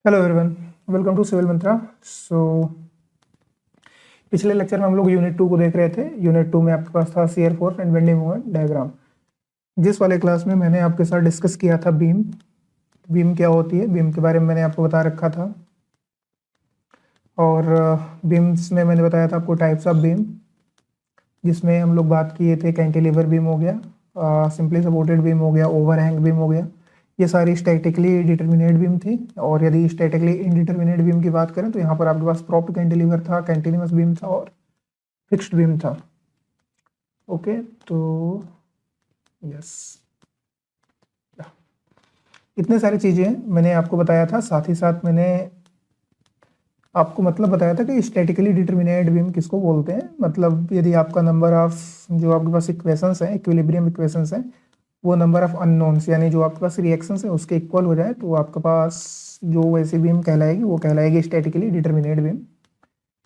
Hello everyone, welcome to civil Mantra. So पिछले lecture में हम लोग यूनिट 2 को देख रहे थे। यूनिट 2 में आपके पास था shear force and bending moment diagram. जिस वाले क्लास में मैंने आपके साथ डिस्कस किया था बीम बीम क्या होती है, बीम के बारे में मैंने आपको बता रखा था। और बीम्स में मैंने बताया था आपको टाइप्स ऑफ बीम, जिसमें हम लोग बात किए थे कैंटिलीवर बीम हो गया, सिंपली सपोर्टेड बीम हो गया, ओवरहैंग बीम हो गया। ये सारी स्टैटिकली डिटर्मिनेट बीम थी। और यदि स्टैटिकली इनडिटर्मिनेट बीम की बात करें तो यहाँ पर आपके पास प्रॉप कैंटिलीवर था, कैंटिलीवस बीम था और फिक्स्ड बीम था। ओके, तो यस, इतने सारी चीज़ें मैंने आपको बताया था। साथ ही साथ मैंने आपको मतलब बताया था कि स्टैटिकली डिटर्मिनेट बीम किसको बोलते हैं। मतलब यदि आपका नंबर ऑफ जो आपके पास इक्वेशंस हैं, इक्विलिब्रियम इक्वेशंस हैं, वो नंबर ऑफ अननोन्स यानी जो आपके पास रिएक्शंस है उसके इक्वल हो जाए तो आपके पास जो वैसी बीम कहलाएगी वो कहलाएगी स्टैटिकली डिटर्मिनेट बीम।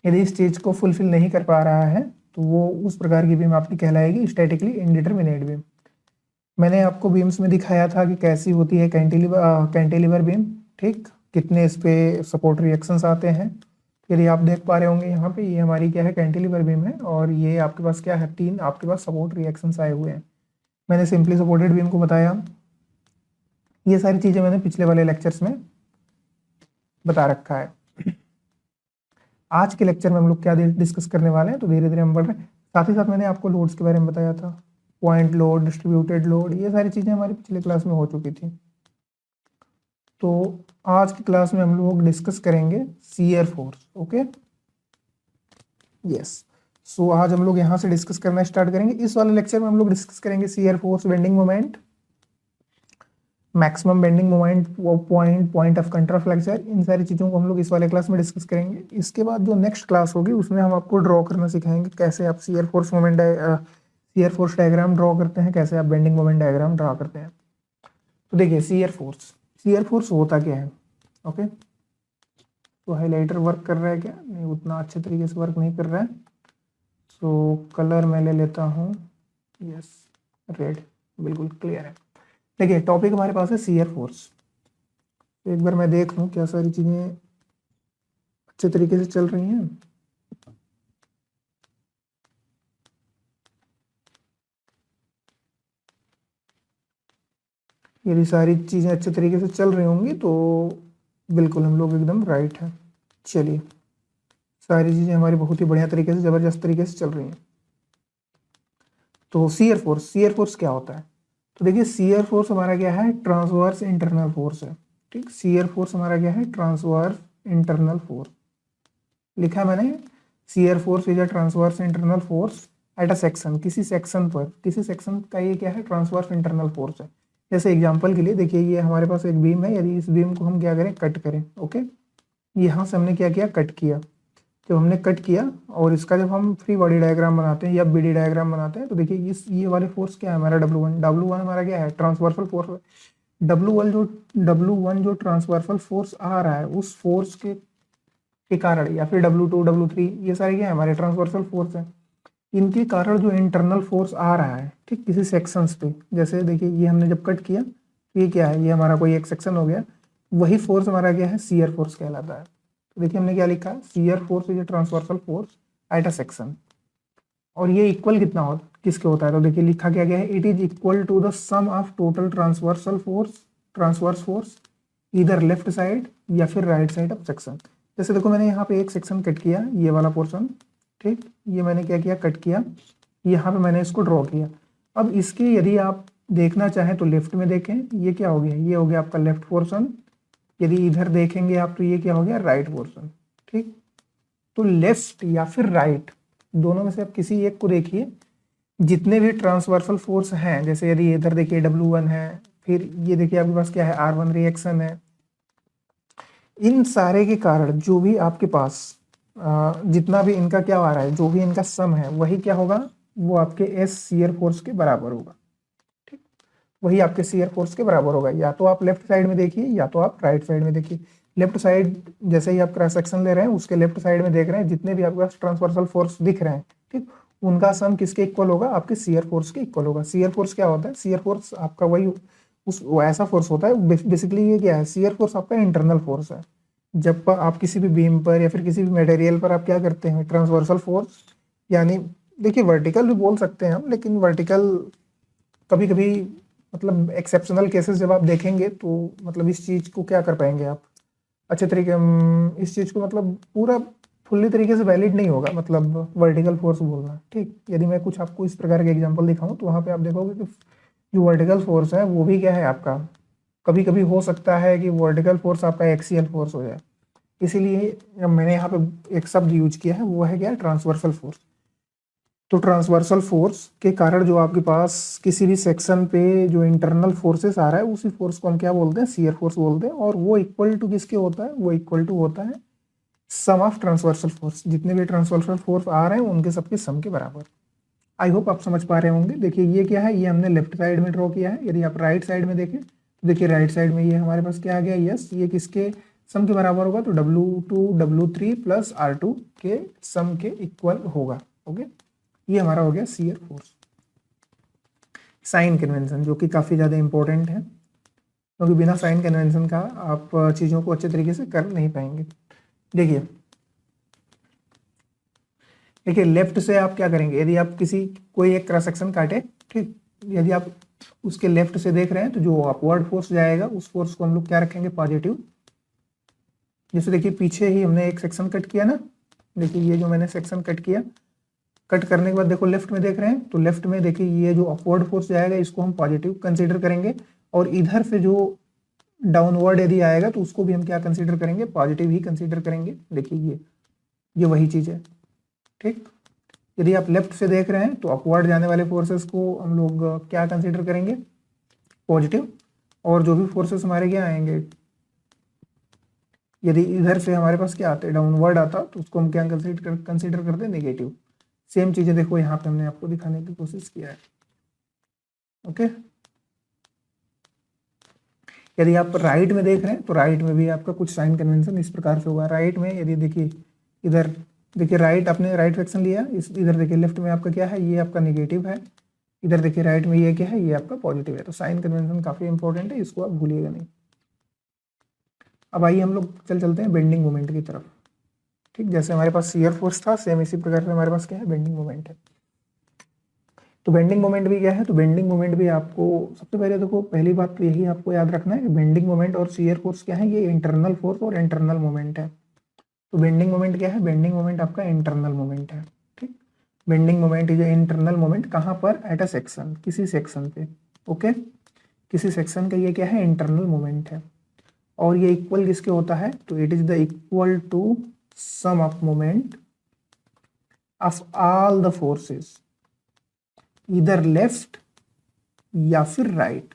यदि इस चीज़ को फुलफिल नहीं कर पा रहा है तो वो उस प्रकार की बीम आपकी कहलाएगी स्टैटिकली इनडिटर्मिनेट बीम। मैंने आपको बीम्स में दिखाया था कि कैसी होती है कैंटिलीवर बीम, ठीक, कितने इस पे सपोर्ट रिएक्शंस आते हैं। यदि आप देख पा रहे होंगे यहाँ पे ये हमारी क्या है, कैंटिलीवर बीम है और ये आपके पास क्या है, 3 आपके पास सपोर्ट रिएक्शंस आए हुए हैं। मैंने सिंपली सपोर्टेड बीम को बताया। ये सारी चीज़ें मैंने पिछले वाले लेक्चर्स में बता रखा है। आज के लेक्चर में हम लोग क्या डिस्कस करने वाले हैं, तो धीरे धीरे हम बढ़ रहे हैं। साथ ही साथ मैंने आपको लोड्स के बारे में बताया था, पॉइंट लोड, डिस्ट्रीब्यूटेड लोड, ये सारी चीज़ें हमारी पिछले क्लास में हो चुकी थी। तो आज की क्लास में हम लोग डिस्कस करेंगे shear force. Okay, yes. So आज हम लोग यहाँ से डिस्कस करना स्टार्ट करेंगे। इस वाले लेक्चर में हम लोग डिस्कस करेंगे shear force, bending moment, maximum bending moment, वो पॉइंट ऑफ कंट्रा फ्रैक्चर, इन सारी चीज़ों को हम लोग इस वाले क्लास में डिस्कस करेंगे। इसके बाद जो नेक्स्ट क्लास होगी उसमें हम आपको ड्रॉ करना सिखाएंगे, कैसे आप shear force moment shear force diagram draw करते हैं, कैसे आप बेंडिंग मोमेंट डायग्राम ड्रॉ करते हैं। तो देखिए शियर फोर्स होता क्या है। ओके, तो हाईलाइटर वर्क कर रहा है क्या? नहीं, उतना अच्छे तरीके से वर्क नहीं कर रहा है। सो कलर मैं ले लेता हूँ, यस, रेड, बिल्कुल क्लियर है। देखिए टॉपिक हमारे पास है शियर फोर्स। एक बार मैं देख लूँ क्या सारी चीज़ें अच्छे तरीके से चल रही हैं। यदि सारी चीज़ें अच्छे तरीके से चल रही होंगी तो बिल्कुल हम लोग एकदम राइट हैं। चलिए, सारी चीज़ें हमारी बहुत ही बढ़िया तरीके से, ज़बरदस्त तरीके से चल रही हैं। तो शियर फोर्स क्या होता है? तो देखिए शियर फोर्स हमारा क्या है, ट्रांसवर्स इंटरनल फोर्स है। ठीक, शियर फोर्स हमारा क्या है, ट्रांसवर्स इंटरनल फोर्स लिखा है मैंने। Shear force is a transverse internal force at a section, किसी सेक्शन पर, किसी सेक्शन का ये क्या है, ट्रांसवर्स इंटरनल फोर्स है। जैसे एग्जांपल के लिए देखिए, ये हमारे पास एक बीम है, यदि इस बीम को हम क्या करें, कट करें। ओके, यहाँ से हमने क्या किया, कट किया। जब हमने कट किया और इसका जब हम फ्री बॉडी डायग्राम बनाते हैं या बीडी डायग्राम बनाते हैं तो देखिए इस ये वाले फोर्स क्या है हमारा, W1 हमारा क्या है, ट्रांसवर्सल फोर्स। W1 जो ट्रांसवर्सल फोर्स आ रहा है उस फोर्स के कारण, या फिर W2 W3 ये सारे क्या है, हमारे ट्रांसवर्सल फोर्स है। इनके कारण जो इंटरनल फोर्स आ रहा है, ठीक, किसी सेक्शंस पे, जैसे देखिए ये हमने जब कट किया ये क्या है, ये हमारा कोई एक सेक्शन हो गया, वही फोर्स हमारा क्या है, शियर फोर्स कहलाता है। तो देखिए हमने क्या लिखा है, shear force is a transversal force at a section. और ये इक्वल कितना हो, किसके होता है, तो देखिए लिखा क्या गया है, it is equal to the sum of total transverse force इधर लेफ्ट साइड या फिर राइट साइड ऑफ सेक्शन। जैसे देखो मैंने यहाँ पे एक सेक्शन कट किया, ये वाला पोर्शन, ठीक, ये मैंने क्या किया, कट किया, यहाँ पे मैंने इसको ड्रॉ किया। अब इसके यदि आप देखना चाहें तो लेफ्ट में देखें, ये क्या हो गया, ये हो गया आपका लेफ्ट पोर्शन। यदि इधर देखेंगे आप तो ये क्या हो गया, राइट पोर्शन। ठीक, तो लेफ्ट या फिर राइट दोनों में से आप किसी एक को देखिए। जितने भी ट्रांसवर्सल फोर्स हैं, जैसे यदि इधर देखिए W1 है, फिर ये देखिए आपके पास क्या है, R1 रिएक्शन है, इन सारे के कारण जो भी आपके पास जितना भी इनका क्या आ रहा है, जो भी इनका सम है वही क्या होगा, वो आपके एस शियर फोर्स के बराबर होगा। ठीक, वही आपके शियर फोर्स के बराबर होगा। या तो आप लेफ्ट साइड में देखिए या तो आप राइट साइड में देखिए। लेफ्ट साइड जैसे ही आप क्रॉस सेक्शन ले रहे हैं उसके लेफ्ट साइड में देख रहे हैं जितने भी आपके पास ट्रांसवर्सल फोर्स दिख रहे हैं, ठीक, उनका सम किसके इक्वल होगा, आपके शियर फोर्स के इक्वल होगा। शियर फोर्स क्या होता है, शियर फोर्स आपका वही उस ऐसा फोर्स होता है, बेसिकली ये क्या है, शियर फोर्स आपका इंटरनल फोर्स है। जब आप किसी भी बीम पर या फिर किसी भी मटेरियल पर आप क्या करते हैं, ट्रांसवर्सल फोर्स, यानी देखिए वर्टिकल भी बोल सकते हैं हम, लेकिन वर्टिकल कभी कभी मतलब एक्सेप्शनल केसेस जब आप देखेंगे तो मतलब इस चीज़ को क्या कर पाएंगे आप अच्छे तरीके, इस चीज़ को मतलब पूरा फुल्ली तरीके से वैलिड नहीं होगा, मतलब वर्टिकल फोर्स बोलना। ठीक, यदि मैं कुछ आपको इस प्रकार के एग्जांपल दिखाऊं तो वहाँ पे आप देखोगे कि जो वर्टिकल फोर्स है वो भी क्या है आपका, कभी कभी हो सकता है कि वर्टिकल फोर्स आपका एक्सियल फोर्स हो जाए। इसीलिए मैंने यहाँ पे एक शब्द यूज किया है, वो है क्या, ट्रांसवर्सल फोर्स। तो ट्रांसवर्सल फोर्स के कारण जो आपके पास किसी भी सेक्शन पे जो इंटरनल फोर्सेस आ रहा है, उसी फोर्स को हम क्या बोलते हैं, शियर फोर्स बोलते हैं। और वो इक्वल टू किसके होता है, वो इक्वल टू होता है सम ऑफ ट्रांसवर्सल फोर्स। जितने भी ट्रांसवर्सल फोर्स आ रहे हैं उनके सबके सम के बराबर। आई होप आप समझ पा रहे होंगे। देखिए ये क्या है, ये हमने लेफ्ट साइड में ड्रॉ किया है। यदि आप राइट साइड में देखें तो देखिए राइट साइड में ये हमारे पास क्या आ गया, यस, ये किसके सम के बराबर होगा, तो W2 W3 प्लस R2 के सम के इक्वल होगा। ओके, ये हमारा हो गया शियर फोर्स। साइन कन्वेंशन जो कि काफ़ी ज़्यादा इंपॉर्टेंट है, क्योंकि बिना साइन कन्वेंशन का आप चीज़ों को अच्छे तरीके से कर नहीं पाएंगे। देखिए देखिए लेफ्ट से आप क्या करेंगे, यदि आप किसी कोई एक क्रॉस सेक्शन काटे, ठीक, यदि आप उसके लेफ्ट से देख रहे हैं तो जो अपवर्ड फोर्स जाएगा उस फोर्स को हम लोग क्या रखेंगे, पॉजिटिव। जैसे देखिए पीछे ही हमने एक सेक्शन कट किया ना, देखिए ये जो मैंने सेक्शन कट किया, कट करने के बाद देखो लेफ्ट में देख रहे हैं तो लेफ्ट में देखिए ये जो अपवर्ड फोर्स जाएगा इसको हम पॉजिटिव कंसीडर करेंगे, और इधर से जो डाउनवर्ड यदि आएगा तो उसको भी हम क्या कंसीडर करेंगे, पॉजिटिव ही कंसीडर करेंगे। देखिए ये वही चीज़ है। ठीक, यदि आप लेफ्ट से देख रहे हैं तो अपवर्ड जाने वाले फोर्सेस को हम लोग क्या कंसीडर करेंगे, पॉजिटिव। और जो भी फोर्सेस हमारे क्या आएंगे, यदि इधर से हमारे पास क्या आते, डाउनवर्ड आता, तो उसको हम क्या कंसीडर करते हैं, नेगेटिव। सेम चीजें देखो यहाँ पे हमने आपको दिखाने की कोशिश किया है। ओके, यदि आप राइट में देख रहे हैं तो राइट में भी आपका कुछ साइन कन्वेंशन इस प्रकार से होगा। राइट में यदि देखिए इधर देखिए राइट, आपने राइट सेक्शन लिया, इस इधर देखिए लेफ्ट में आपका क्या है, ये आपका नेगेटिव है, इधर देखिए राइट में ये क्या है, ये आपका पॉजिटिव है। तो साइन कन्वेंशन काफी इंपॉर्टेंट है, इसको आप भूलिएगा नहीं। अब आइए हम लोग चलते हैं बेंडिंग मोमेंट की तरफ। ठीक, जैसे हमारे पास शियर फोर्स था, सेम इसी प्रकार से हमारे पास क्या है, बेंडिंग मोमेंट है। तो बेंडिंग मोमेंट भी क्या है, तो बेंडिंग मोमेंट भी आपको सबसे पहले देखो, पहली बात तो यही आपको याद रखना है कि बेंडिंग मोमेंट और शियर फोर्स क्या है, ये इंटरनल फोर्स और इंटरनल मोमेंट है। तो बेंडिंग मोमेंट क्या है, बेंडिंग मोमेंट आपका इंटरनल मोमेंट है। ठीक, bending moment is internal moment, कहाँ पर, एट अ सेक्शन, किसी सेक्शन पे। ओके, किसी सेक्शन का ये क्या है, इंटरनल मोमेंट है। और ये इक्वल किसके होता है, तो it is the equal to sum of moment of all the forces, इधर लेफ्ट या फिर राइट।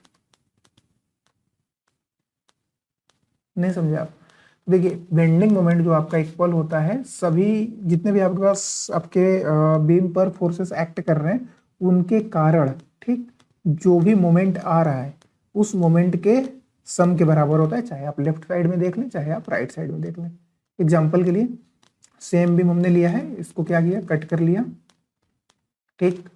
नहीं समझे आप? देखिए बेंडिंग मोमेंट जो आपका इक्वल होता है सभी जितने भी आपके पास आपके बीम पर फोर्सेस एक्ट कर रहे हैं उनके कारण, ठीक, जो भी मोमेंट आ रहा है उस मोमेंट के सम के बराबर होता है, चाहे आप लेफ्ट साइड में देख लें चाहे आप राइट साइड में देख लें। एग्जाम्पल के लिए सेम बीम हमने लिया है, इसको क्या किया, कट कर लिया। ठीक,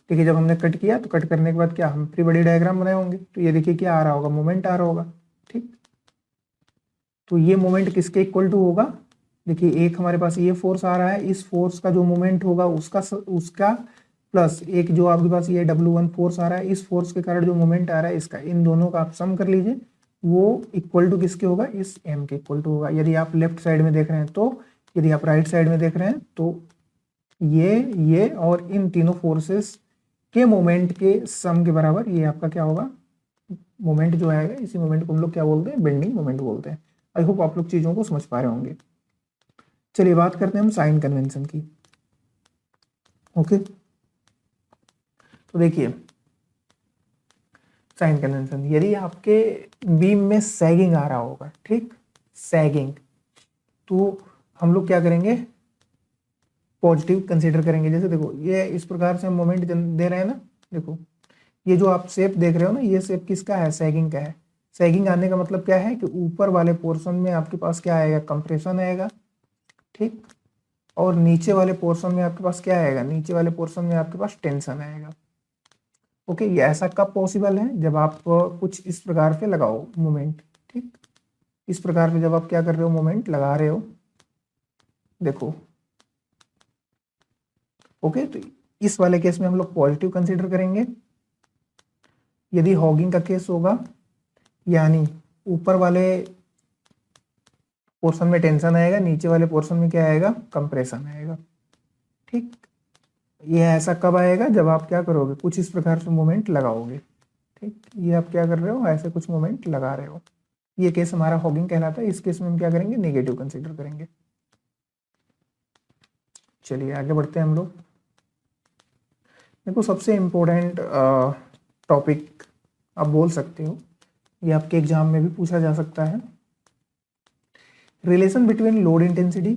देखिए जब हमने कट किया तो कट करने के बाद क्या, हम फ्री बॉडी डायग्राम बनाए होंगे, तो ये देखिए क्या आ रहा होगा, मोमेंट आ रहा होगा। ठीक, तो ये मोमेंट किसके इक्वल टू होगा, देखिए एक हमारे पास ये फोर्स आ रहा है, इस फोर्स का जो मोमेंट होगा उसका प्लस एक जो आपके पास ये W1 फोर्स आ रहा है, इस फोर्स के कारण जो मोमेंट आ रहा है इसका, इन दोनों का आप सम कर लीजिए, वो इक्वल टू किसके होगा, इस m के इक्वल टू होगा। यदि आप लेफ्ट साइड में देख रहे हैं तो, यदि आप राइट साइड में देख रहे हैं तो ये और इन तीनों फोर्सेस के मोमेंट के सम के बराबर ये आपका क्या होगा, मोमेंट जो आएगा, इसी मोमेंट को हम लोग क्या बोलते हैं, बेंडिंग मोमेंट बोलते हैं। आई होप आप लोग चीजों को समझ पा रहे होंगे। चलिए बात करते हैं हम साइन कन्वेंशन की। ओके, तो देखिए साइन कन्वेंशन, यदि आपके बीम में सैगिंग आ रहा होगा, ठीक, सैगिंग, तो हम लोग क्या करेंगे, पॉजिटिव कंसीडर करेंगे। जैसे देखो ये इस प्रकार से हम मोमेंट दे रहे हैं ना, देखो ये जो आप शेप देख रहे हो ना, ये शेप किसका है, सैगिंग का है। सैगिंग आने का मतलब क्या है कि ऊपर वाले पोर्शन में आपके पास क्या आएगा, कंप्रेशन आएगा, ठीक, और नीचे वाले पोर्शन में आपके पास क्या आएगा, नीचे वाले पोर्शन में आपके पास टेंशन आएगा। ओके, ये ऐसा कब पॉसिबल है, जब आप कुछ इस प्रकार से लगाओ मोमेंट। ठीक, इस प्रकार से जब आप क्या कर रहे हो, मोमेंट लगा रहे हो, देखो। ओके, तो इस वाले केस में हम लोग पॉजिटिव कंसीडर करेंगे। यदि हॉगिंग का केस होगा, यानी ऊपर वाले पोर्शन में टेंशन आएगा, नीचे वाले पोर्शन में क्या आएगा, कंप्रेशन आएगा। ठीक, ये ऐसा कब आएगा, जब आप क्या करोगे, कुछ इस प्रकार से मोमेंट लगाओगे। ठीक, ये आप क्या कर रहे हो, ऐसे कुछ मोमेंट लगा रहे हो। ये केस हमारा हॉगिंग कहलाता है। इस केस में हम क्या करेंगे, नेगेटिव कंसीडर करेंगे। चलिए आगे बढ़ते हैं हम लोग। देखो सबसे इम्पोर्टेंट टॉपिक आप बोल सकते हो, ये आपके एग्जाम में भी पूछा जा सकता है, रिलेशन बिटवीन लोड इंटेंसिटी।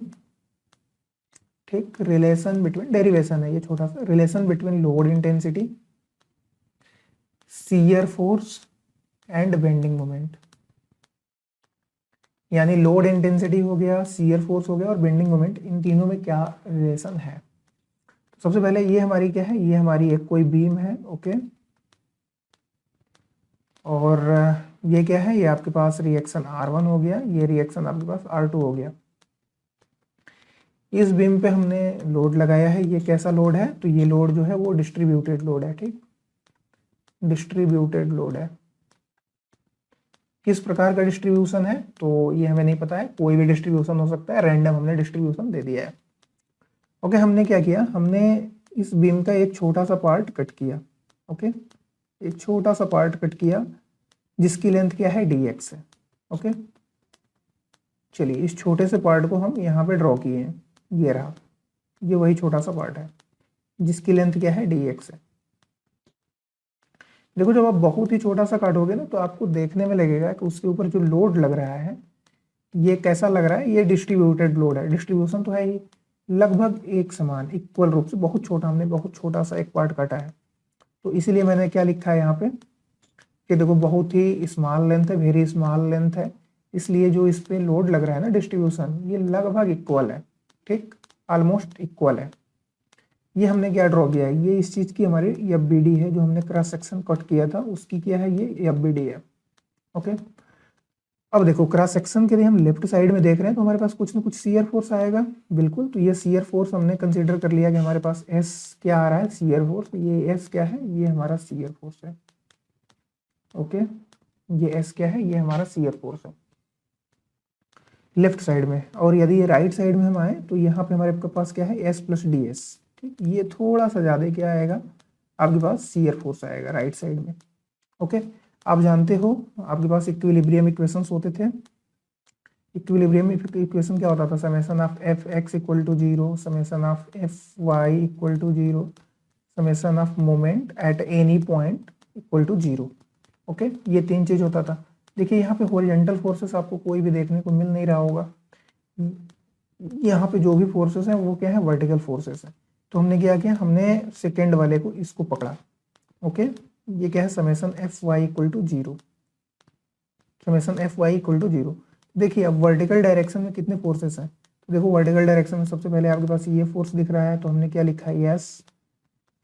ठीक, रिलेशन बिटवीन, डेरिवेशन है ये छोटा सा, relation between load intensity, shear force and bending moment. यानी लोड इंटेंसिटी हो गया, शियर फोर्स हो गया और बेंडिंग मोमेंट, इन तीनों में क्या रिलेशन है। तो सबसे पहले ये हमारी क्या है, ये हमारी एक कोई बीम है। ओके, और ये क्या है, ये आपके पास रिएक्शन R1 हो गया, ये रिएक्शन आपके पास R2 हो गया। इस बीम पे हमने लोड लगाया है, ये कैसा लोड है, तो ये लोड जो है वो डिस्ट्रीब्यूटेड लोड है। ठीक, डिस्ट्रीब्यूटेड लोड है। किस प्रकार का डिस्ट्रीब्यूशन है, तो ये हमें नहीं पता है, कोई भी डिस्ट्रीब्यूशन हो सकता है, रैंडम हमने डिस्ट्रीब्यूशन दे दिया है। ओके, हमने क्या किया, हमने इस बीम का एक छोटा सा पार्ट कट किया। ओके, एक छोटा सा पार्ट कट किया जिसकी लेंथ क्या है, dx है। ओके, चलिए इस छोटे से पार्ट को हम यहाँ पे ड्रॉ किए हैं, ये रहा, ये वही छोटा सा पार्ट है जिसकी लेंथ क्या है, dx है। देखो जब आप बहुत ही छोटा सा काटोगे ना, तो आपको देखने में लगेगा कि उसके ऊपर जो लोड लग रहा है ये कैसा लग रहा है, ये डिस्ट्रीब्यूटेड लोड है। डिस्ट्रीब्यूशन तो है ही, लगभग एक समान, इक्वल रूप से, बहुत छोटा, हमने बहुत छोटा सा एक पार्ट काटा है। तो इसीलिए मैंने क्या लिखा है यहाँ पे कि देखो बहुत ही स्मॉल लेंथ है, वेरी स्मॉल लेंथ है, इसलिए जो इस पे लोड लग रहा है ना, डिस्ट्रीब्यूशन, ये लगभग इक्वल है। ठीक, ऑलमोस्ट इक्वल है। ये हमने क्या ड्रॉ किया है, ये इस चीज की हमारी FBD है, जो हमने क्रॉस सेक्शन कट किया था उसकी क्या है, ये FBD है। ओके, अब देखो क्रॉस सेक्शन के लिए हम लेफ्ट साइड में देख रहे हैं, तो हमारे पास कुछ ना कुछ शियर फोर्स आएगा। बिल्कुल, तो ये शियर फोर्स हमने कंसीडर कर लिया कि हमारे पास S क्या आ रहा है, शियर फोर्स। ये S क्या है, ये हमारा शियर फोर्स है। ओके, ये S क्या है, ये हमारा शियर फोर्स है लेफ्ट साइड में। और यदि राइट साइड में हम आए, तो यहाँ पे हमारे पास क्या है, S प्लस DS। ठीक, ये थोड़ा सा ज़्यादा क्या आएगा, आपके पास शियर फोर्स आएगा राइट साइड में। ओके, आप जानते हो आपके पास इक्विलिब्रियम इक्वेशंस होते थे। इक्विलिब्रियम इक्वेशन क्या होता था, summation of Fx equal to 0, summation of Fy equal to 0, summation of moment at any point equal to 0। Okay, ये तीन चीज होता था। देखिए यहाँ पे हॉरिजॉन्टल फोर्सेस आपको कोई भी देखने को मिल नहीं रहा होगा। यहाँ पे जो भी फोर्सेस हैं वो क्या है, वर्टिकल फोर्सेस हैं। तो हमने क्या किया, हमने सेकेंड वाले को, इसको पकड़ा। ओके, ये क्या है, summation Fy equal to 0, summation Fy equal to 0। देखिए अब वर्टिकल डायरेक्शन में कितने फोर्सेस हैं, तो देखो वर्टिकल डायरेक्शन में सबसे पहले आपके पास ये फोर्स दिख रहा है, तो हमने क्या लिखा है, यस।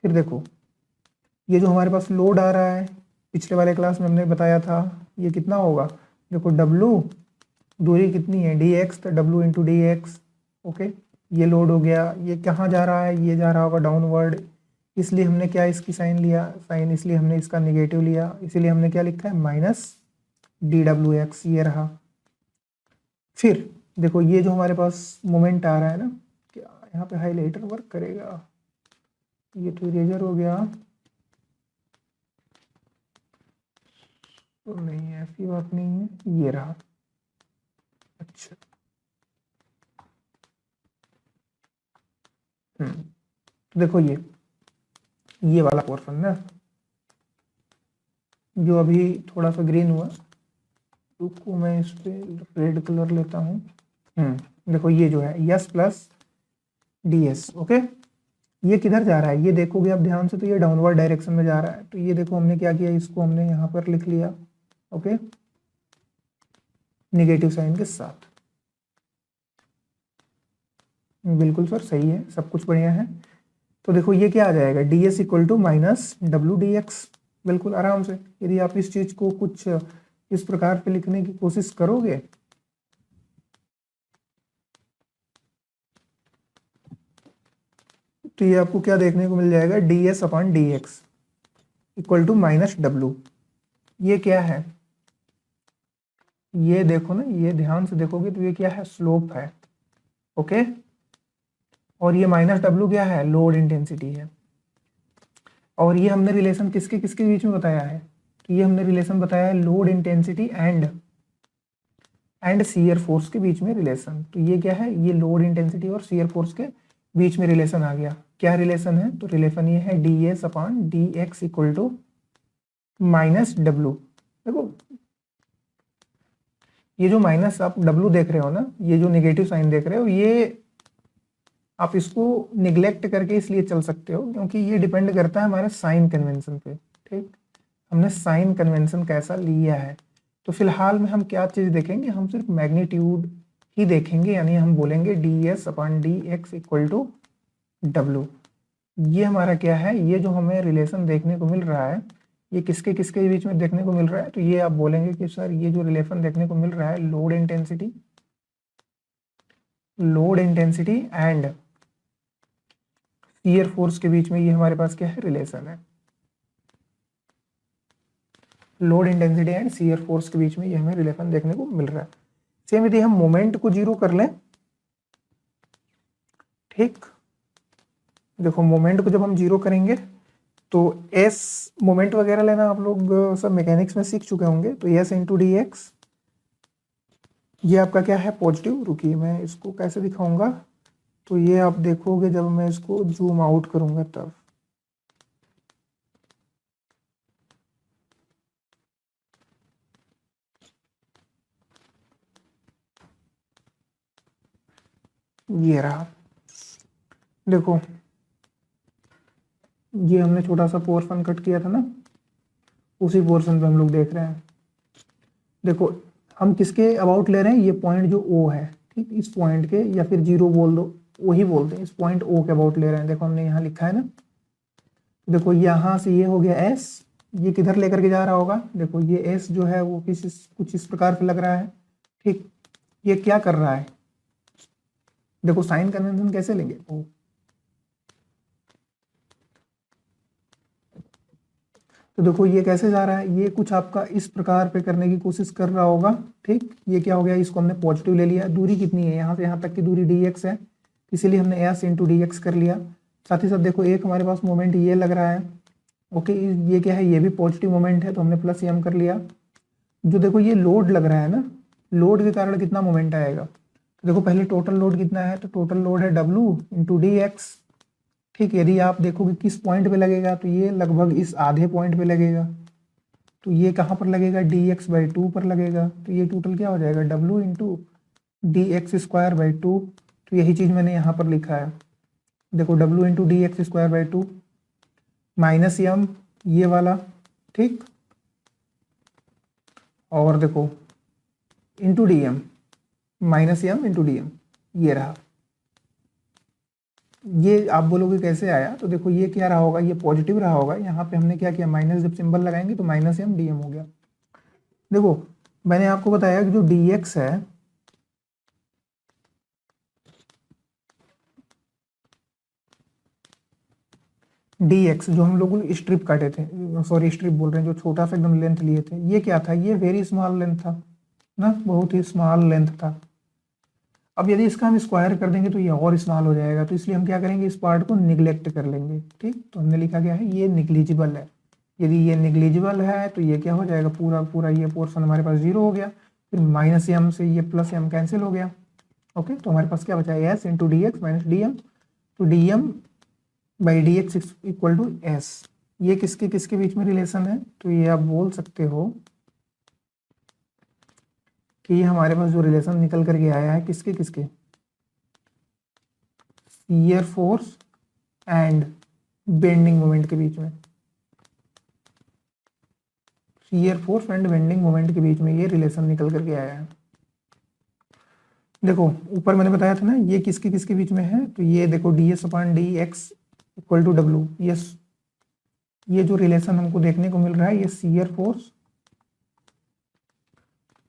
फिर देखो ये जो हमारे पास लोड आ रहा है, पिछले वाले क्लास में हमने बताया था, ये कितना होगा, देखो W, दूरी कितनी है, dx, तो W इंटू dx। ओके, ये लोड हो गया, ये कहाँ जा रहा है, ये जा रहा होगा डाउनवर्ड, इसलिए हमने क्या इसकी साइन लिया, साइन इसलिए हमने इसका निगेटिव लिया, इसीलिए हमने क्या लिखा है, माइनस dwx, ये रहा। फिर देखो ये जो हमारे पास मोमेंट आ रहा है ना, क्या यहाँ पे हाईलाइटर वर्क करेगा, ये तो इरेजर हो गया, तो नहीं है, ऐसी बात नहीं है, ये रहा। अच्छा, तो देखो ये वाला पोर्शन ना, जो अभी थोड़ा सा ग्रीन हुआ, रुको मैं इस पे रेड कलर लेता हूँ। देखो ये जो है यस प्लस ds। ओके, ये किधर जा रहा है, ये देखोगे आप ध्यान से, तो ये डाउनवर्ड डायरेक्शन में जा रहा है। तो ये देखो हमने क्या किया, इसको हमने यहाँ पर लिख लिया। ओके, निगेटिव साइन के साथ। बिल्कुल सर, सही है, सब कुछ बढ़िया है। तो देखो ये क्या आ जाएगा, ds equal to minus WDx। बिल्कुल आराम से, यदि आप इस चीज को कुछ इस प्रकार पे लिखने की कोशिश करोगे तो ये आपको क्या देखने को मिल जाएगा, D S upon D X equal to minus W. ये क्या है, ये देखो ना, ये ध्यान से देखोगे तो ये क्या है, स्लोप है। ओके, और ये माइनस डब्लू क्या है, लोड इंटेंसिटी है। और ये हमने रिलेशन किसके किसके बीच में बताया है, तो ये हमने रिलेशन बताया है load intensity and shear force के बीच में रिलेशन। तो ये क्या है, ये लोड इंटेंसिटी और शियर फोर्स के बीच में रिलेशन आ गया। क्या रिलेशन है, तो रिलेशन ये है D S upon D X equal to minus W. देखो ये जो माइनस आप डब्लू देख रहे हो ना, ये जो नेगेटिव साइन देख रहे हो, ये आप इसको निग्लेक्ट करके इसलिए चल सकते हो क्योंकि ये डिपेंड करता है हमारे साइन कन्वेंशन पे। ठीक, हमने साइन कन्वेंशन कैसा लिया है। तो फिलहाल में हम क्या चीज़ देखेंगे, हम सिर्फ मैग्नीट्यूड ही देखेंगे, यानी हम बोलेंगे D S upon D X equal to W. ये हमारा क्या है, ये जो हमें रिलेशन देखने को मिल रहा है, ये किसके किसके बीच में देखने को मिल रहा है, तो ये आप बोलेंगे कि सर ये जो रिलेशन देखने को मिल रहा है load intensity and shear force के बीच में, ये हमारे पास क्या है, रिलेशन है। Load intensity and shear force के बीच में ये हमें रिलेशन देखने को मिल रहा है। सेम यदि हम मोमेंट को जीरो कर लें, ठीक, देखो मोमेंट को जब हम जीरो करेंगे तो एस मोमेंट वगैरह लेना आप लोग सब मैकेनिक्स में सीख चुके होंगे। तो एस इंटू डी एक्स, ये आपका क्या है, पॉजिटिव। रुकिए मैं इसको कैसे दिखाऊंगा, तो ये आप देखोगे जब मैं इसको जूम आउट करूंगा तब। ये रहा, देखो ये हमने छोटा सा पोर्शन कट किया था ना, उसी पोर्शन पे हम लोग देख रहे हैं। देखो हम किसके अबाउट ले रहे हैं, ये पॉइंट जो ओ है, ठीक, इस पॉइंट के, या फिर जीरो बोल दो, वही बोलते हैं, इस पॉइंट ओ के अबाउट ले रहे हैं। देखो हमने यहाँ लिखा है ना, देखो यहाँ से ये हो गया एस, ये किधर लेकर के जा रहा होगा, देखो ये एस जो है वो कुछ इस प्रकार से लग रहा है। ठीक, ये क्या कर रहा है, देखो साइन कन्वेंशन कैसे लेंगे, ओ, तो देखो ये कैसे जा रहा है, ये कुछ आपका इस प्रकार पे करने की कोशिश कर रहा होगा। ठीक, ये क्या हो गया, इसको हमने पॉजिटिव ले लिया। दूरी कितनी है, यहाँ से यहाँ तक की दूरी डी एक्स है, इसीलिए हमने एस इंटू डी एक्स कर लिया। साथ ही साथ देखो एक हमारे पास मोमेंट ये लग रहा है, ओके, ये क्या है, ये भी पॉजिटिव मोमेंट है, तो हमने प्लस एम कर लिया। जो देखो ये लोड लग रहा है ना, लोड के कारण कितना मोमेंट आएगा, तो देखो पहले टोटल लोड कितना है, तो टोटल लोड है डब्लू इंटू डी एक्स। ठीक, यदि आप देखोगे किस पॉइंट पे लगेगा, तो ये लगभग इस आधे पॉइंट पे लगेगा। तो ये कहाँ पर लगेगा, डी एक्स बाई टू पर लगेगा। तो ये टोटल क्या हो जाएगा, W into D X square by two. तो यही चीज़ मैंने यहाँ पर लिखा है, देखो W into D X square by two minus M, ये वाला, ठीक, और देखो into D M, minus M into D M, ये रहा। ये आप बोलोगे कैसे आया, तो देखो ये क्या रहा होगा, ये पॉजिटिव रहा होगा, यहाँ पे हमने क्या किया, माइनस जब सिंबल लगाएंगे तो माइनस एम डी एम हो गया। देखो मैंने आपको बताया कि जो डी एक्स है, डी एक्स जो हम लोग स्ट्रिप काटे थे, सॉरी स्ट्रिप बोल रहे हैं, जो छोटा सा एकदम लेंथ लिए थे, ये क्या था, ये वेरी स्मॉल लेंथ था ना, बहुत ही स्मॉल लेंथ था। अब यदि इसका हम स्क्वायर कर देंगे तो ये और स्मॉल हो जाएगा, तो इसलिए हम क्या करेंगे, इस पार्ट को निग्लेक्ट कर लेंगे। ठीक, तो हमने लिखा गया है ये निग्लिजिबल है। यदि ये निग्लिजिबल है तो ये क्या हो जाएगा, पूरा पूरा ये पोर्शन हमारे पास जीरो हो गया, फिर माइनस एम से ये प्लस एम कैंसिल हो गया। ओके, तो हमारे पास क्या बचा, S into D X minus D M. तो D M by D X equal to S. ये किसके किसके बीच में रिलेशन है, तो ये आप बोल सकते हो कि ये हमारे पास जो रिलेशन निकल करके आया है किसके किसके, shear force and bending moment के बीच में, shear force and bending moment के बीच में ये रिलेशन निकल करके आया है। देखो ऊपर मैंने बताया था ना, ये किसके किसके बीच में है, तो ये देखो D S upon D X equal to W, ये जो रिलेशन हमको देखने को मिल रहा है, ये shear force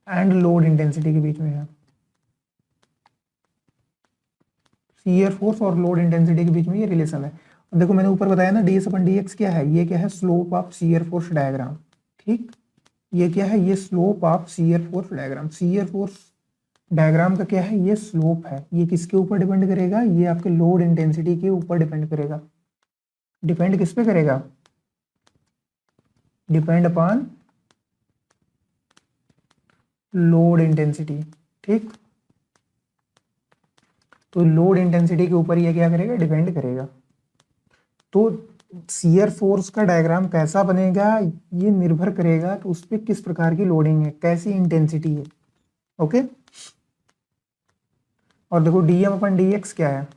and load intensity के बीच में है। शियर फोर्स और लोड इंटेंसिटी के बीच में ये रिलेशन है। और देखो मैंने ऊपर बताया ना ds/dx क्या है, ये क्या है, slope of shear force diagram. ठीक, ये क्या है, ये slope of shear force diagram. Shear force diagram का क्या है, ये स्लोप है। ये किसके ऊपर डिपेंड करेगा, ये आपके लोड इंटेंसिटी के ऊपर डिपेंड करेगा। डिपेंड किस पे करेगा, डिपेंड अपॉन लोड इंटेंसिटी। ठीक, तो लोड इंटेंसिटी के ऊपर ये क्या करेगा, डिपेंड करेगा। तो शियर फोर्स का डायग्राम कैसा बनेगा, ये निर्भर करेगा तो उस पर किस प्रकार की लोडिंग है, कैसी इंटेंसिटी है। ओके, और देखो dm/dx क्या है,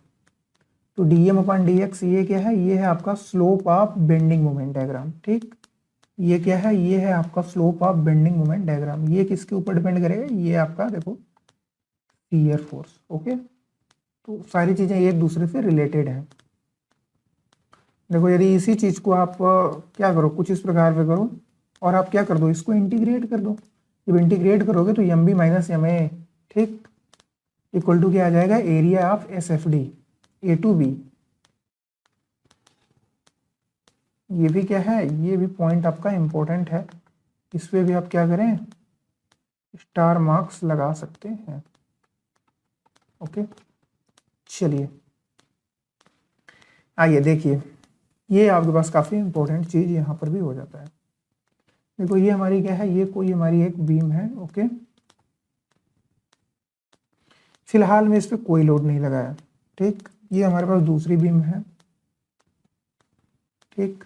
तो dm/dx ये क्या है, ये है आपका slope of bending moment diagram. ठीक, ये क्या है, ये है आपका slope of bending moment diagram. ये किसके ऊपर डिपेंड करेगा, ये आपका देखो शियर फोर्स। ओके, तो सारी चीजें एक दूसरे से रिलेटेड हैं। देखो यदि इसी चीज को आप क्या करो, कुछ इस प्रकार से करो और आप क्या कर दो, इसको इंटीग्रेट कर दो। जब इंटीग्रेट करोगे तो M B minus M A, ठीक, इक्वल टू क्या आ जाएगा, area of S F D A to B. ये भी क्या है, ये भी पॉइंट आपका इंपॉर्टेंट है, इस पे भी आप क्या करें, स्टार मार्क्स लगा सकते हैं। ओके, चलिए आइए देखिए, ये आपके पास काफ़ी इंपॉर्टेंट चीज़ यहाँ पर भी हो जाता है। देखो ये हमारी क्या है, ये कोई हमारी एक बीम है। ओके, फिलहाल में इस पर कोई लोड नहीं लगाया। ठीक, ये हमारे पास दूसरी बीम है। ठीक,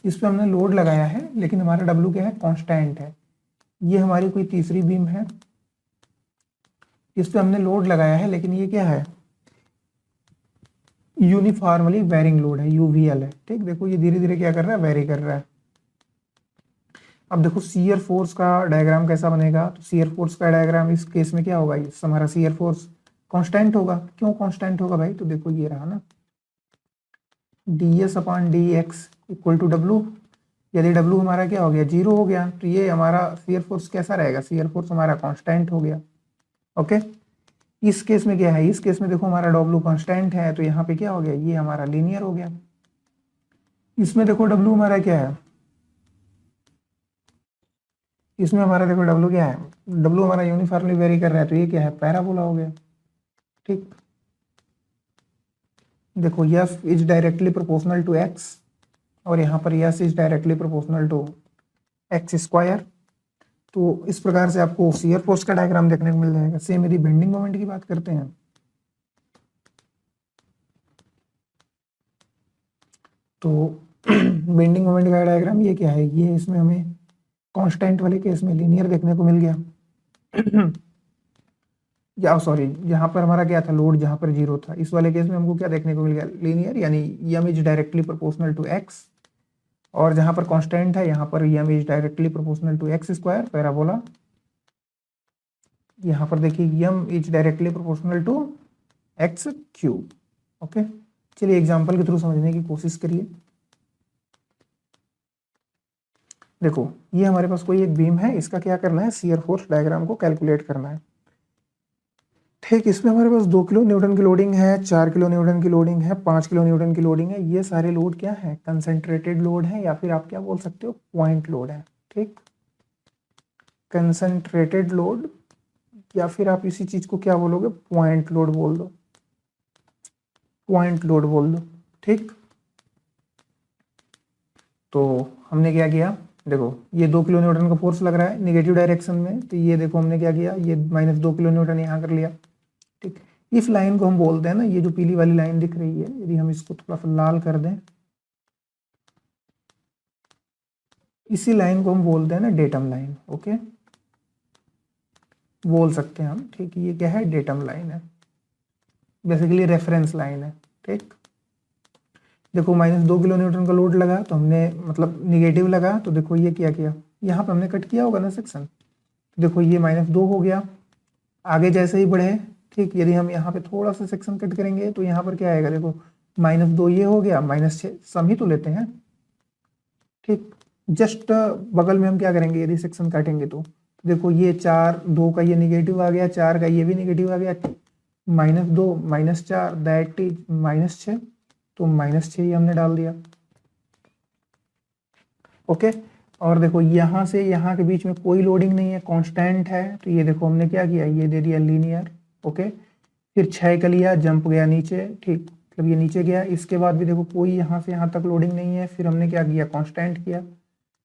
इस पर हमने लोड लगाया है लेकिन हमारा W क्या है, कांस्टेंट है। ये हमारी कोई तीसरी बीम है, इस पर हमने लोड लगाया है लेकिन ये क्या है, यूनिफॉर्मली वेरिंग लोड है, UVL है। ठीक, देखो ये धीरे धीरे क्या कर रहा है, वेरी कर रहा है। अब देखो शियर फोर्स का डायग्राम कैसा बनेगा, तो शियर फोर्स का डायग्राम इस केस में क्या होगा, इस हमारा शियर फोर्स कांस्टेंट होगा। क्यों कांस्टेंट होगा भाई, तो देखो ये रहा ना, ds/dx इक्वल टू W। यदि W हमारा क्या हो गया, 0 हो गया, तो ये हमारा शियर फोर्स कैसा रहेगा, शियर फोर्स हमारा कांस्टेंट हो गया। ओके, इस केस में क्या है, इस केस में देखो हमारा W कांस्टेंट है, तो यहाँ पे क्या हो गया, ये हमारा लीनियर हो गया। इसमें देखो W हमारा क्या है, इसमें हमारा देखो W क्या है, W हमारा यूनिफॉर्मली वेरी कर रहा है, तो ये क्या है, पैराबोला हो गया। ठीक, देखो S is directly proportional to x और यहाँ पर S is directly proportional to x square. तो इस प्रकार से आपको शियर फोर्स का डायग्राम देखने को मिल जाएगा। सेम यदि बेंडिंग मोमेंट की बात करते हैं तो बेंडिंग मोमेंट का डायग्राम ये क्या है, ये इसमें हमें कांस्टेंट वाले केस में लीनियर देखने को मिल गया। या सॉरी, यहाँ पर हमारा क्या था, लोड जहाँ पर 0 था, इस वाले केस में हमको क्या देखने को मिल गया, लीनियर, यानी m is directly proportional to x। और जहाँ पर कांस्टेंट है यहाँ पर m is directly proportional to x square, parabola. यहाँ पर देखिए m is directly proportional to x cube. Okay, चलिए एग्जांपल के थ्रू समझने की कोशिश करिए। देखो ये हमारे पास कोई एक बीम है, इसका क्या करना है, शियर फोर्स डायग्राम को कैलकुलेट करना है। ठीक, इसमें हमारे पास 2 किलो न्यूटन की लोडिंग है, 4 किलो न्यूटन की लोडिंग है, 5 किलो न्यूटन की लोडिंग है। ये सारे लोड क्या है, कंसंट्रेटेड लोड है या फिर आप क्या बोल सकते हो, पॉइंट लोड है। ठीक, कंसंट्रेटेड लोड या फिर आप इसी चीज को क्या बोलोगे, पॉइंट लोड बोल दो, पॉइंट लोड बोल दो। ठीक, तो हमने क्या किया, देखो ये 2 किलो न्यूटन का फोर्स लग रहा है निगेटिव डायरेक्शन में, तो ये देखो हमने क्या किया, ये -2 किलो न्यूटन यहाँ कर लिया। ठीक, इस लाइन को हम बोलते हैं ना, ये जो पीली वाली लाइन दिख रही है, यदि हम इसको थोड़ा सा लाल कर दें, इसी लाइन को हम बोलते हैं ना डेटम लाइन। ओके, बोल सकते हैं हम। ठीक, ये क्या है, डेटम लाइन है, बेसिकली रेफरेंस लाइन है। ठीक, देखो -2 किलो न्यूटन का लोड लगा तो हमने मतलब निगेटिव लगा, तो देखो ये क्या किया, यहाँ पे हमने कट किया होगा ना सेक्शन, देखो ये -2 हो गया। आगे जैसे ही बढ़े, ठीक, यदि हम यहाँ पे थोड़ा सा सेक्शन कट करेंगे तो यहाँ पर क्या आएगा, देखो -2 ये हो गया, -6 सम ही तो लेते हैं। ठीक, जस्ट बगल में हम क्या करेंगे, यदि सेक्शन काटेंगे तो देखो ये 4, 2 का ये निगेटिव आ गया, 4 का ये भी निगेटिव आ गया, -2 -4 दैट इज -6, तो -6 ही हमने डाल दिया। ओके, और देखो यहाँ से यहाँ के बीच में कोई लोडिंग नहीं है, कांस्टेंट है, तो ये देखो हमने क्या किया, ये दे दिया लीनियर। ओके, फिर 6 का लिया, जंप गया नीचे, ठीक, मतलब ये नीचे गया। इसके बाद भी देखो कोई यहाँ से यहाँ तक लोडिंग नहीं है, फिर हमने क्या किया, कांस्टेंट किया,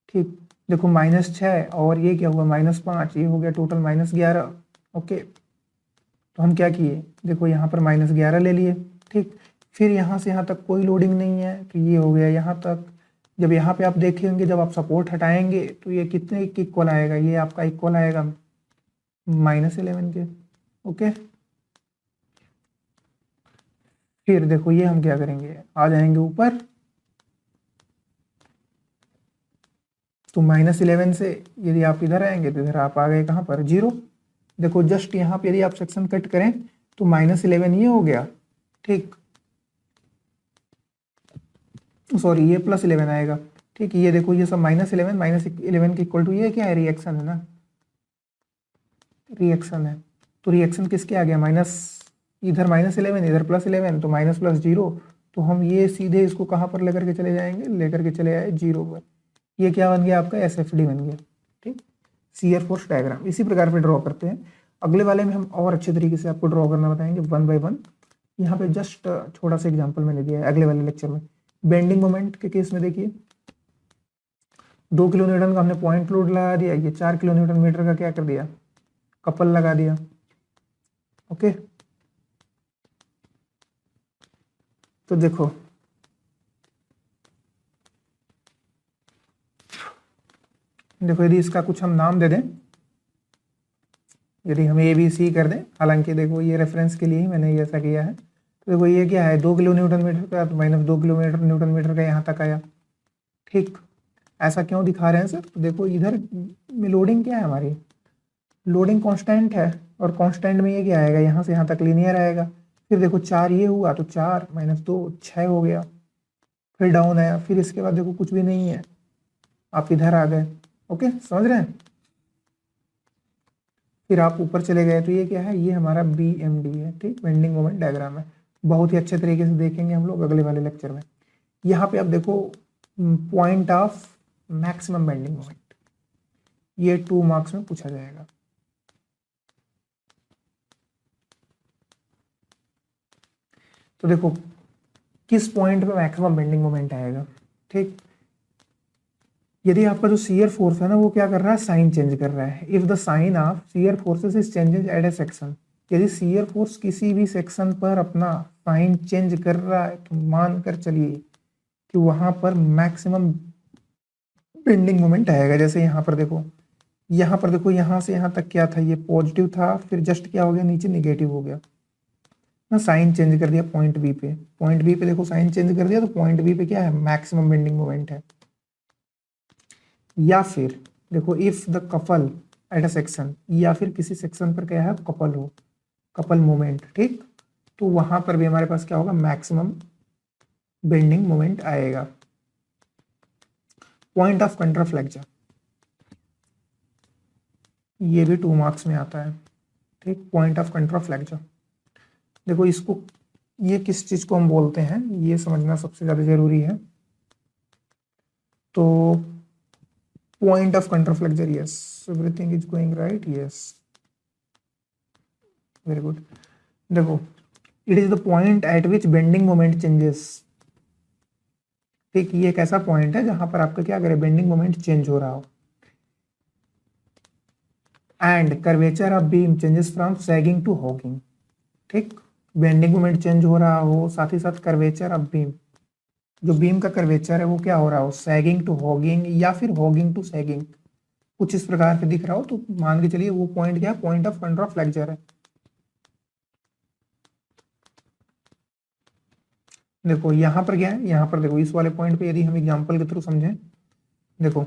ठीक। देखो -6 और ये क्या हुआ -5, ये हो गया टोटल -11। ओके, तो हम क्या किए, देखो यहाँ पर -11 ले लिए, ठीक। फिर यहाँ से यहाँ तक कोई लोडिंग नहीं है, तो ये हो गया यहाँ तक। जब यहाँ पे आप देखेंगे, जब आप सपोर्ट हटाएंगे तो ये कितने के इक्वल आएगा, ये आपका इक्वल आएगा -11 के। ओके, फिर देखो ये हम क्या करेंगे, आ जाएंगे ऊपर, तो -11 से यदि आप इधर आएंगे तो इधर आप आ गए कहाँ पर, 0। देखो जस्ट यहाँ पे यदि आप सेक्शन कट करें तो -11 ये हो गया, ठीक, सॉरी ये +11 आएगा, ठीक। ये देखो ये सब -11 के इक्वल टू ये क्या है, रिएक्शन है ना, रिएक्शन है। तो रिएक्शन किसके आ गया, इधर -11 इधर +11, तो माइनस प्लस 0। तो हम ये सीधे इसको कहाँ पर लेकर के चले जाएंगे, लेकर के चले आए 0 पर। ये क्या बन गया आपका, SFD बन गया, ठीक। शियर फोर्स डायग्राम इसी प्रकार पे ड्रॉ करते हैं। अगले वाले में हम और अच्छे तरीके से आपको ड्रॉ करना बताएंगे 1 बाय 1। यहाँ पे जस्ट छोटा सा एग्जांपल मैंने दिया है अगले वाले लेक्चर में। बेंडिंग मोमेंट के केस में देखिए 2 किलो न्यूटन का हमने पॉइंट लोड लगा दिया, ये 4 किलो न्यूटन मीटर का क्या कर दिया, कपल लगा दिया। ओके, तो देखो यदि इसका कुछ हम नाम दे दें, यदि हम ABC कर दें, हालांकि देखो ये रेफरेंस के लिए ही मैंने ये ऐसा किया है। तो देखो ये क्या है, 2 किलो न्यूटन मीटर का, तो -2 किलो न्यूटन मीटर का यहाँ तक आया, ठीक। ऐसा क्यों दिखा रहे हैं सर, तो देखो इधर में लोडिंग क्या है हमारी, लोडिंग कांस्टेंट है, और कांस्टेंट में ये क्या आएगा, यहाँ से यहाँ तक लीनियर आएगा। फिर देखो 4 ये हुआ, तो 4 -2 6 हो गया, फिर डाउन आया, फिर इसके बाद देखो कुछ भी नहीं है, आप इधर आ गए। ओके, समझ रहे हैं। फिर आप ऊपर चले गए, तो ये क्या है, ये हमारा BMD है, ठीक, बेंडिंग मोमेंट डायग्राम है। बहुत ही अच्छे तरीके से देखेंगे हम लोग अगले वाले लेक्चर में। यहाँ पे आप देखो point of maximum bending moment, ये 2 मार्क्स में पूछा जाएगा। तो देखो किस पॉइंट पे मैक्सिमम बेंडिंग मोमेंट आएगा, ठीक। यदि आपका जो शियर फोर्स है ना, वो क्या कर रहा है, साइन चेंज कर रहा है। If the sign of shear forces is changes at a section, यदि शियर फोर्स किसी भी सेक्शन पर अपना साइन चेंज कर रहा है, तो मान कर चलिए कि वहां पर मैक्सिमम बेंडिंग मोमेंट आएगा। जैसे यहाँ पर देखो, यहाँ से यहाँ तक क्या था, ये पॉजिटिव था, फिर जस्ट क्या हो गया, नीचे निगेटिव हो गया ना, साइन चेंज कर दिया पॉइंट बी पे। पॉइंट बी पे देखो साइन चेंज कर दिया, तो पॉइंट बी पे क्या है, मैक्सिमम बेंडिंग मोमेंट है। या फिर देखो if the couple at a section, या फिर किसी सेक्शन पर क्या है, कपल हो, कपल मोमेंट, ठीक, तो वहां पर भी हमारे पास क्या होगा, मैक्सिमम बेंडिंग मोमेंट आएगा। पॉइंट ऑफ कंट्राफ्लेक्चर, ये भी 2 मार्क्स में आता है, ठीक। पॉइंट ऑफ कंट्राफ्लेक्चर, देखो इसको, ये किस चीज को हम बोलते हैं, ये समझना सबसे ज्यादा जरूरी है। तो point of contraflexure, yes, everything is going right, yes, very good। देखो it is the point at which bending moment changes, ठीक, ये एक ऐसा पॉइंट है जहां पर आपका क्या करे, बेंडिंग मोमेंट चेंज हो रहा हो। And curvature of beam changes from sagging to hogging, ठीक, बेंडिंग मोमेंट चेंज हो रहा हो, साथ ही साथ कर्वेचर ऑफ बीम, जो बीम का कर्वेचर है वो क्या हो रहा हो, सैगिंग टू हॉगिंग या फिर हॉगिंग टू सैगिंग, कुछ इस प्रकार से दिख रहा हो, तो मान के चलिए वो पॉइंट क्या है, पॉइंट ऑफ कंट्राफ्लेक्चर है। देखो यहाँ पर क्या है, यहाँ पर देखो इस वाले पॉइंट पे यदि हम एग्जांपल के थ्रू समझें, देखो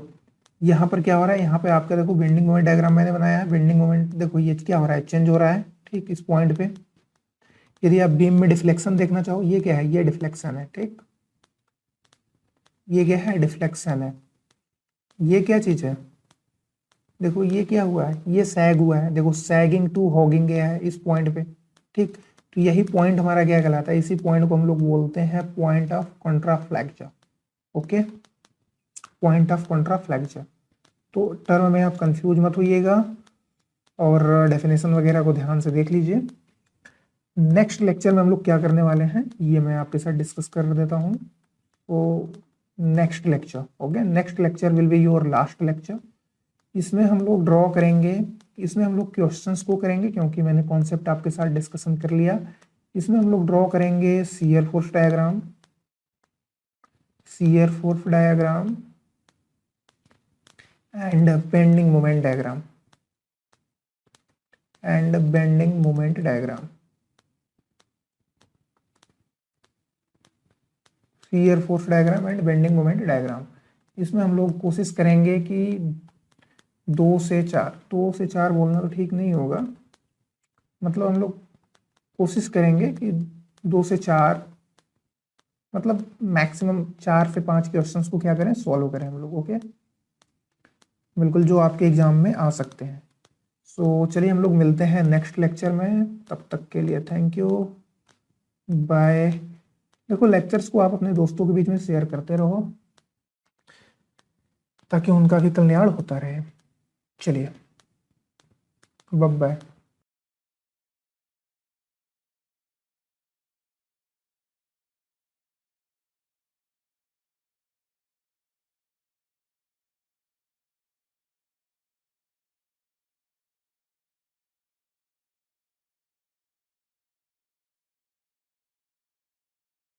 यहाँ पर क्या हो रहा है, यहाँ पे आपका देखो बेंडिंग मोमेंट डायग्राम मैंने बनाया है। बेंडिंग मोमेंट देखो ये क्या हो रहा है, चेंज हो रहा है, ठीक, इस पॉइंट पे। यदि आप बीम में डिफ्लेक्शन देखना चाहो, ये क्या है, ये डिफ्लेक्शन है, ठीक, ये क्या है, डिफ्लेक्शन है। ये क्या चीज है, देखो ये क्या हुआ है, ये सैग हुआ है, देखो सैगिंग टू हॉगिंग गया है इस पॉइंट पे, ठीक। तो यही पॉइंट हमारा क्या कहलाता है, इसी पॉइंट को हम लोग बोलते हैं point of contraflexure. Okay, point of contraflexure. तो टर्म में आप कंफ्यूज मत होइएगा और डेफिनेशन वगैरह को ध्यान से देख लीजिए। नेक्स्ट लेक्चर में हम लोग क्या करने वाले हैं ये मैं आपके साथ डिस्कस कर देता हूँ। तो next lecture, okay, next lecture will be your last lecture. इसमें हम लोग ड्रॉ करेंगे, इसमें हम लोग क्वेश्चंस को करेंगे क्योंकि मैंने कॉन्सेप्ट आपके साथ डिस्कशन कर लिया। इसमें हम लोग ड्रॉ करेंगे shear force diagram, shear force diagram and bending moment diagram, and bending moment diagram. Shear force diagram and bending moment diagram. इसमें हम लोग कोशिश करेंगे कि 2 से 4 बोलना तो ठीक नहीं होगा, मतलब हम लोग कोशिश करेंगे कि 2 से 4 मतलब मैक्सिमम 4 से 5 क्वेश्चंस को क्या करें, सॉल्व करें हम लोग। ओके, बिल्कुल जो आपके एग्जाम में आ सकते हैं। सो चलिए हम लोग मिलते हैं नेक्स्ट लेक्चर में, तब तक के लिए थैंक यू, बाय। देखो लेक्चर्स को आप अपने दोस्तों के बीच में शेयर करते रहो ताकि उनका भी कल्याण होता रहे। चलिए, बाय बाय।